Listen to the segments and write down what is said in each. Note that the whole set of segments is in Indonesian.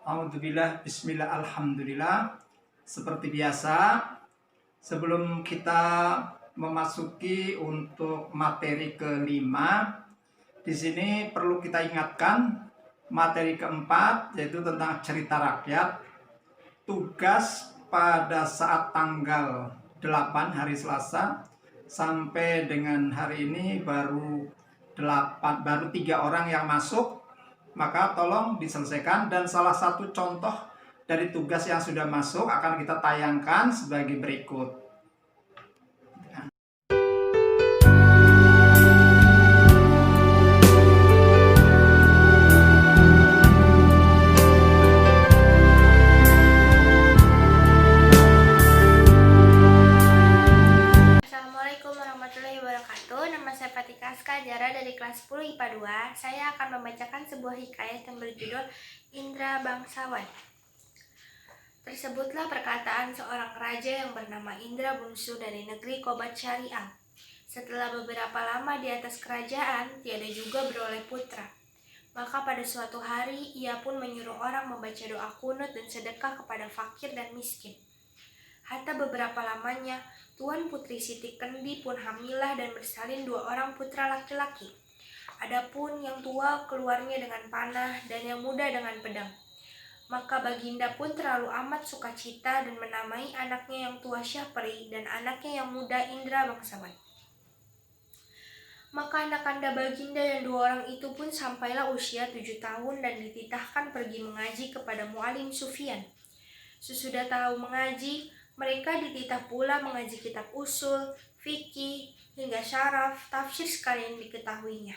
Alhamdulillah, bismillah, alhamdulillah. Seperti biasa, sebelum kita memasuki untuk materi kelima, di sini perlu kita ingatkan materi keempat, yaitu tentang cerita rakyat. Tugas pada saat tanggal 8 hari Selasa sampai dengan hari ini baru 3 orang yang masuk, maka tolong diselesaikan. Dan salah satu contoh dari tugas yang sudah masuk akan kita tayangkan sebagai berikut. Assalamualaikum warahmatullahi wabarakatuh. Nama saya Fatika Skajara dari kelas 10 IPA 2. Saya akan membacakan sebuah hikayat yang berjudul Indra Bangsawan. Tersebutlah perkataan seorang raja yang bernama Indra bungsu dari negeri Kobat Syariah. Setelah beberapa lama di atas kerajaan, tiada juga beroleh putra. Maka pada suatu hari, ia pun menyuruh orang membaca doa kunut dan sedekah kepada fakir dan miskin. Hatta beberapa lamanya, Tuan Putri Siti Kendi pun hamilah dan bersalin 2 orang putra laki-laki. Adapun yang tua keluarnya dengan panah dan yang muda dengan pedang. Maka Baginda pun terlalu amat sukacita dan menamai anaknya yang tua Syahperi dan anaknya yang muda Indra Bangsawan. Maka anak-anak Baginda yang 2 orang itu pun sampailah usia 7 tahun dan dititahkan pergi mengaji kepada Mu'alim Sufyan. Sesudah tahu mengaji, mereka dititah pula mengaji kitab usul, fikih, hingga syaraf, tafsir sekalian diketahuinya.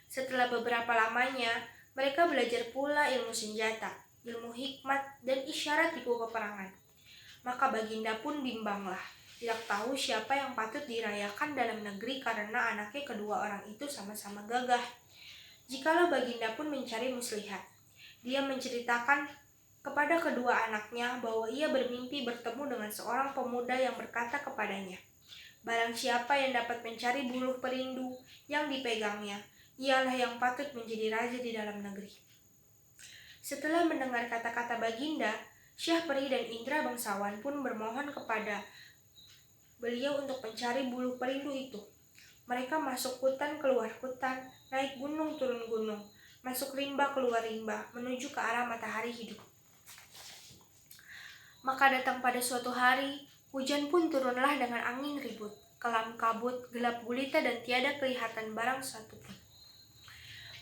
Setelah beberapa lamanya, mereka belajar pula ilmu senjata, ilmu hikmat, dan isyarat tipu peperangan. Maka Baginda pun bimbanglah, tidak tahu siapa yang patut dirayakan dalam negeri karena anaknya kedua orang itu sama-sama gagah. Jikalau Baginda pun mencari muslihat, dia menceritakan kepada kedua anaknya bahwa ia bermimpi bertemu dengan seorang pemuda yang berkata kepadanya, "Barang siapa yang dapat mencari buluh perindu yang dipegangnya, ialah yang patut menjadi raja di dalam negeri." Setelah mendengar kata-kata Baginda, Syahperi dan Indra Bangsawan pun bermohon kepada beliau untuk mencari buluh perindu itu. Mereka masuk hutan keluar hutan, naik gunung turun gunung, masuk rimba keluar rimba, menuju ke arah matahari hidup. Maka datang pada suatu hari, hujan pun turunlah dengan angin ribut, kelam kabut, gelap gulita dan tiada kelihatan barang satupun.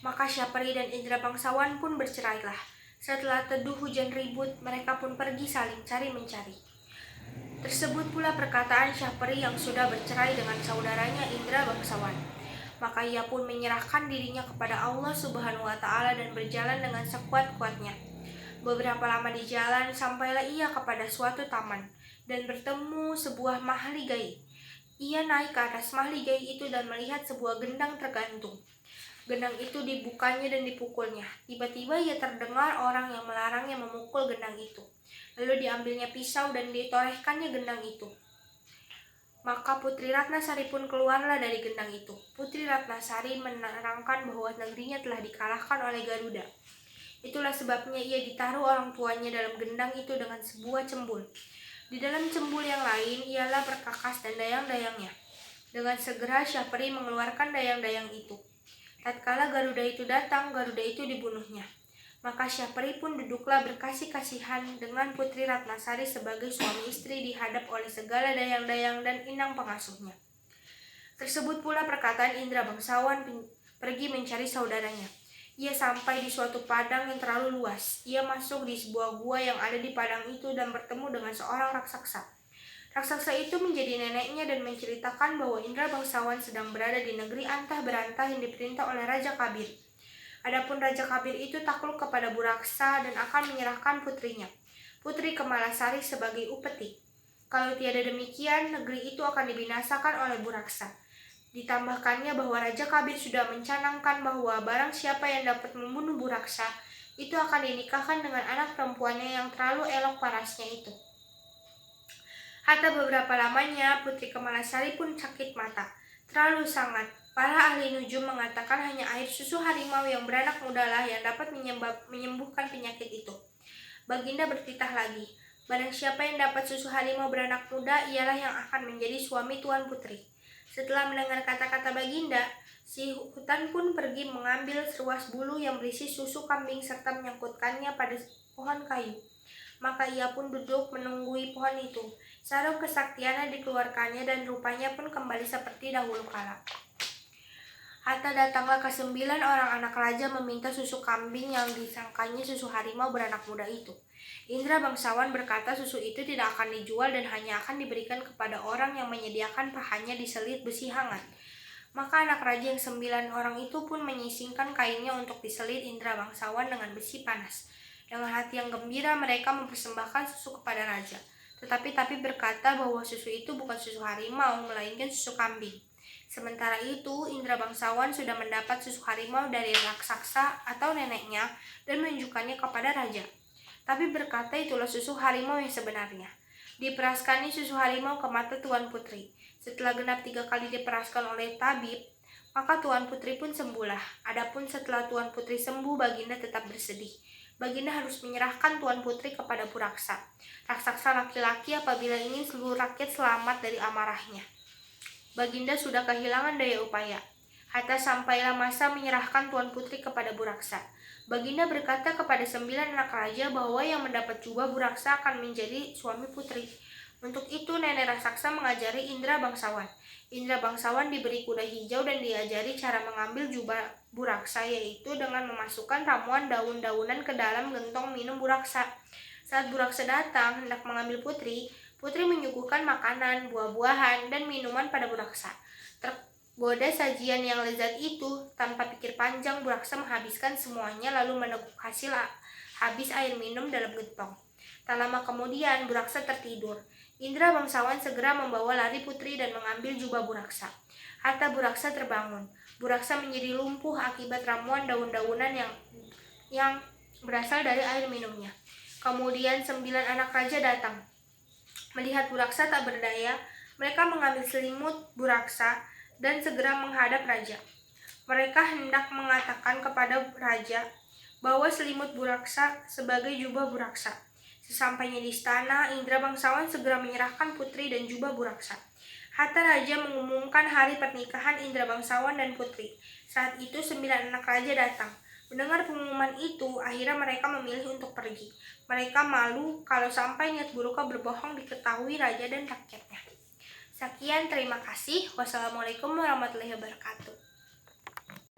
Maka Syahperi dan Indra Bangsawan pun bercerailah. Setelah teduh hujan ribut, mereka pun pergi saling cari-mencari. Tersebut pula perkataan Syahperi yang sudah bercerai dengan saudaranya Indra Bangsawan. Maka ia pun menyerahkan dirinya kepada Allah Subhanahu wa Ta'ala dan berjalan dengan sekuat-kuatnya. Beberapa lama di jalan, sampailah ia kepada suatu taman dan bertemu sebuah mahligai. Ia naik ke atas mahligai itu dan melihat sebuah gendang tergantung. Gendang itu dibukanya dan dipukulnya. Tiba-tiba ia terdengar orang yang melarangnya memukul gendang itu. Lalu diambilnya pisau dan ditorehkannya gendang itu. Maka Putri Ratnasari pun keluarlah dari gendang itu. Putri Ratnasari menerangkan bahwa negerinya telah dikalahkan oleh Garuda. Itulah sebabnya ia ditaruh orang tuanya dalam gendang itu dengan sebuah cembul. Di dalam cembul yang lain ialah perkakas dan dayang-dayangnya. Dengan segera Syahperi mengeluarkan dayang-dayang itu. Tatkala Garuda itu datang, Garuda itu dibunuhnya. Maka Syahperi pun duduklah berkasih-kasihan dengan Putri Ratnasari sebagai suami istri dihadap oleh segala dayang-dayang dan inang pengasuhnya. Tersebut pula perkataan Indra Bangsawan pergi mencari saudaranya. Ia sampai di suatu padang yang terlalu luas. Ia masuk di sebuah gua yang ada di padang itu dan bertemu dengan seorang raksasa. Raksasa itu menjadi neneknya dan menceritakan bahwa Indra Bangsawan sedang berada di negeri antah berantah yang diperintah oleh Raja Kabir. Adapun Raja Kabir itu takluk kepada Buraksa dan akan menyerahkan putrinya, Putri Kemalasari sebagai upeti. Kalau tiada demikian, negeri itu akan dibinasakan oleh Buraksa. Ditambahkannya bahwa Raja Kabir sudah mencanangkan bahwa barang siapa yang dapat membunuh Buraksa, itu akan dinikahkan dengan anak perempuannya yang terlalu elok parasnya itu. Hatta beberapa lamanya Putri Kemalasari pun sakit mata, terlalu sangat. Para ahli nujum mengatakan hanya air susu harimau yang beranak muda lah yang dapat menyembuhkan penyakit itu. Baginda bertitah lagi, barang siapa yang dapat susu harimau beranak muda, ialah yang akan menjadi suami Tuan Putri. Setelah mendengar kata-kata Baginda, si hutan pun pergi mengambil seruas bulu yang berisi susu kambing serta menyangkutkannya pada pohon kayu. Maka ia pun duduk menunggui pohon itu. Sarung kesaktiannya dikeluarkannya dan rupanya pun kembali seperti dahulu kala. Hatta datanglah ke-9 orang anak raja meminta susu kambing yang disangkanya susu harimau beranak muda itu. Indra bangsawan berkata susu itu tidak akan dijual dan hanya akan diberikan kepada orang yang menyediakan pahanya diselit besi hangat. Maka anak raja yang 9 orang itu pun menyisingkan kainnya untuk diselit Indra bangsawan dengan besi panas. Dengan hati yang gembira mereka mempersembahkan susu kepada raja. Tetapi berkata bahwa susu itu bukan susu harimau, melainkan susu kambing. Sementara itu, Indra bangsawan sudah mendapat susu harimau dari raksasa atau neneknya dan menunjukkannya kepada raja. Tapi berkata itulah susu harimau yang sebenarnya. Diperaskani susu harimau ke mata Tuan Putri. Setelah genap 3 kali diperaskan oleh tabib, maka Tuan Putri pun sembuhlah. Adapun setelah Tuan Putri sembuh, Baginda tetap bersedih. Baginda harus menyerahkan Tuan Putri kepada Buraksa, raksasa laki-laki apabila ingin seluruh rakyat selamat dari amarahnya. Baginda sudah kehilangan daya upaya. Hatta sampailah masa menyerahkan Tuan Putri kepada Buraksa. Baginda berkata kepada 9 anak raja bahwa yang mendapat jubah Buraksa akan menjadi suami putri. Untuk itu nenek raksasa mengajari Indra bangsawan. Indra bangsawan diberi kuda hijau dan diajari cara mengambil jubah Buraksa, yaitu dengan memasukkan ramuan daun-daunan ke dalam gentong minum Buraksa. Saat Buraksa datang hendak mengambil putri, Putri menyuguhkan makanan, buah-buahan, dan minuman pada Buraksa. Tergoda sajian yang lezat itu, tanpa pikir panjang Buraksa menghabiskan semuanya lalu meneguk hasil habis air minum dalam gentong. Tak lama kemudian Buraksa tertidur. Indra bangsawan segera membawa lari putri dan mengambil jubah Buraksa. Hatta Buraksa terbangun. Buraksa menjadi lumpuh akibat ramuan daun-daunan yang berasal dari air minumnya. Kemudian 9 anak raja datang. Melihat Buraksa tak berdaya, mereka mengambil selimut Buraksa dan segera menghadap raja. Mereka hendak mengatakan kepada raja bahwa selimut Buraksa sebagai jubah Buraksa. Sesampainya di istana, Indra bangsawan segera menyerahkan putri dan jubah Buraksa. Hatta raja mengumumkan hari pernikahan Indra bangsawan dan putri. Saat itu 9 anak raja datang. Mendengar pengumuman itu, akhirnya mereka memilih untuk pergi. Mereka malu kalau sampai niat buruknya berbohong diketahui raja dan rakyatnya. Sekian, terima kasih. Wassalamualaikum warahmatullahi wabarakatuh.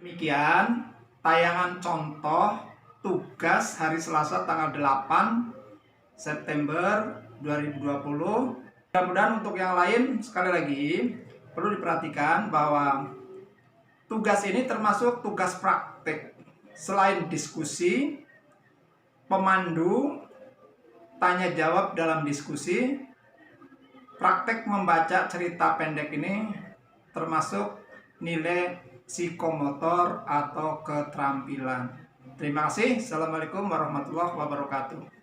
Demikian tayangan contoh tugas hari Selasa tanggal 8 September 2020. Mudah-mudahan untuk yang lain sekali lagi perlu diperhatikan bahwa tugas ini termasuk tugas praktek. Selain diskusi, pemandu, tanya jawab dalam diskusi, praktek membaca cerita pendek ini termasuk nilai psikomotor atau keterampilan. Terima kasih. Assalamualaikum warahmatullahi wabarakatuh.